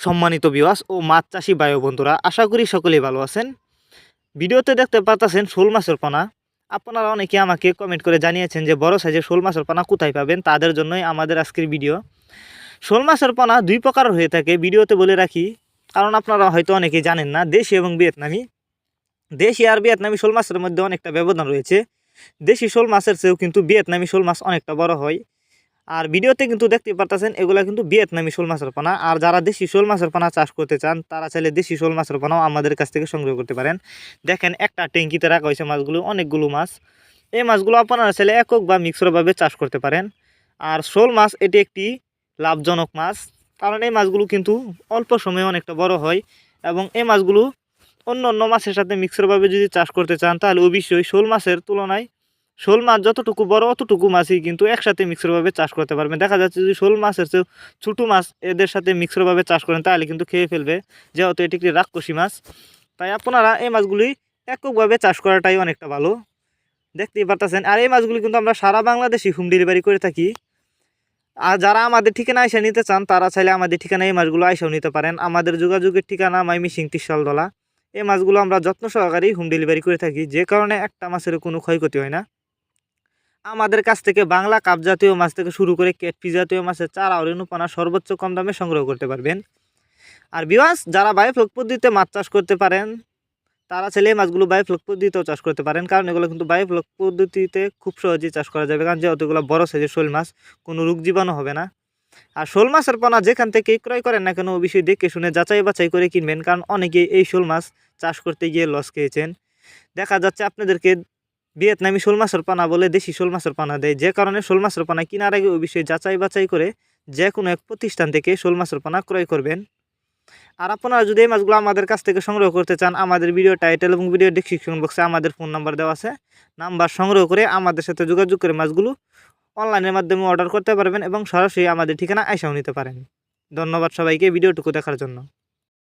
সম্মানিত ভিউয়ার্স ও মাছ চাষি ভাই ও বন্ধুরা, আশা করি সকলেই ভালো আছেন। ভিডিওতে দেখতে পাচ্ছেন শোল মাছের পোনা। আপনারা অনেকে আমাকে কমেন্ট করে জানিয়েছেন যে বড় সাইজের শোল মাছের পোনা কোথায় পাবেন, তাদের জন্যই আমাদের আজকের ভিডিও। শোল মাছের পোনা দুই প্রকার হয়ে থাকে, ভিডিওতে বলে রাখি, কারণ আপনারা হয়তো অনেকেই জানেন না। দেশি এবং ভিয়েতনামি। দেশি আর ভিয়েতনামি শোল মাছের মধ্যে অনেকটা ব্যবধান রয়েছে। দেশি শোল মাছের চেয়েও কিন্তু ভিয়েতনামি শোল মাছ অনেকটা বড় হয়। আর ভিডিওতে কিন্তু দেখতে পারতেছেন এগুলা কিন্তু ভিয়েতনামি শোল মাছের পোনা। আর যারা দেশি শোল মাছের পোনা চাষ করতে চান তারা চাইলে দেশি শোল মাছের পোনাও আমাদের কাছ থেকে সংগ্রহ করতে পারেন। দেখেন একটা ট্যাঙ্কিতে রাখা হয়েছে মাছগুলো, অনেকগুলো মাছ। এই মাছগুলো আপনারা চাইলে একক বা মিক্সরভাবে চাষ করতে পারেন। আর শোল মাছ এটি একটি লাভজনক মাছ, কারণ এই মাছগুলো কিন্তু অল্প সময়ে অনেকটা বড় হয়। এবং এই মাছগুলো অন্য অন্য মাছের সাথে মিক্সরভাবে যদি চাষ করতে চান তাহলে অবশ্যই শোল মাছের তুলনায় শোল মাছ যতটুকু বড় অতটুকু মাছই কিন্তু একসাথে মিক্সরভাবে চাষ করতে পারবেন। দেখা যাচ্ছে যদি শোল মাছের চেয়ে ছোটো মাছ এদের সাথে মিক্সরভাবে চাষ করেন তাহলে কিন্তু খেয়ে ফেলবে, যেহেতু এটি একটি রাক্ষসী মাছ। তাই আপনারা এই মাছগুলি এককভাবে চাষ করাটাই অনেকটা ভালো। দেখতেই পারতেছেন। আর এই মাছগুলি কিন্তু আমরা সারা বাংলাদেশে হোম ডেলিভারি করে থাকি। আর যারা আমাদের ঠিকানা আইসা নিতে চান তারা চাইলে আমাদের ঠিকানায় এই মাছগুলো আইসাও নিতে পারেন। আমাদের যোগাযোগের ঠিকানা মাইমিসিং ত্রিশালদলা। এই মাছগুলো আমরা যত্ন সহকারেই হোম ডেলিভারি করে থাকি, যে কারণে একটা মাছের কোনো ক্ষয়ক্ষতি হয় না। আমাদের কাছ থেকে বাংলা কাপ জাতীয় মাছ থেকে শুরু করে ক্যাটফিশ জাতীয় মাছের চারা ও রেণুপানা সর্বোচ্চ কম দামে সংগ্রহ করতে পারবেন। আর ভিউয়ার্স, যারা বায়োফ্লক পদ্ধতিতে মাছ চাষ করতে পারেন তারা চাইলে এই মাছগুলো বায়োফ্লক পদ্ধতিতেও চাষ করতে পারেন, কারণ এগুলো কিন্তু বায়োফ্লক পদ্ধতিতে খুব সহজেই চাষ করা যাবে, কারণ যেহেতু এগুলো বড় সাইজের শোল মাছ, কোনো রোগ জীবাণু হবে না। আর শোল মাছের পোনা যেখান থেকে ক্রয় করেন না কেন অবশ্যই দেখে শুনে যাচাই বাছাই করে কিনবেন, কারণ অনেকেই এই শোল মাছ চাষ করতে গিয়ে লস খেয়েছেন। দেখা যাচ্ছে আপনাদেরকে ভিয়েতনামি শোল মাছের পোনা বলে দেশি শোল মাছের পোনা দেয়, যে কারণে শোল মাছের পোনা কেনার আগে অবশ্যই যাচাই বাছাই করে যে কোনো এক প্রতিষ্ঠান থেকে শোল মাছের পোনা ক্রয় করবেন। আর আপনারা যদি এই মাছগুলো আমাদের কাছ থেকে সংগ্রহ করতে চান, আমাদের ভিডিও টাইটেল এবং ভিডিও ডেসক্রিপশন বক্সে আমাদের ফোন নাম্বার দেওয়া আছে। নাম্বার সংগ্রহ করে আমাদের সাথে যোগাযোগ করে মাছগুলো অনলাইনের মাধ্যমে অর্ডার করতে পারবেন এবং সরাসরি আমাদের ঠিকানা আইসাও নিতে পারেন। ধন্যবাদ সবাইকে ভিডিওটুকু দেখার জন্য।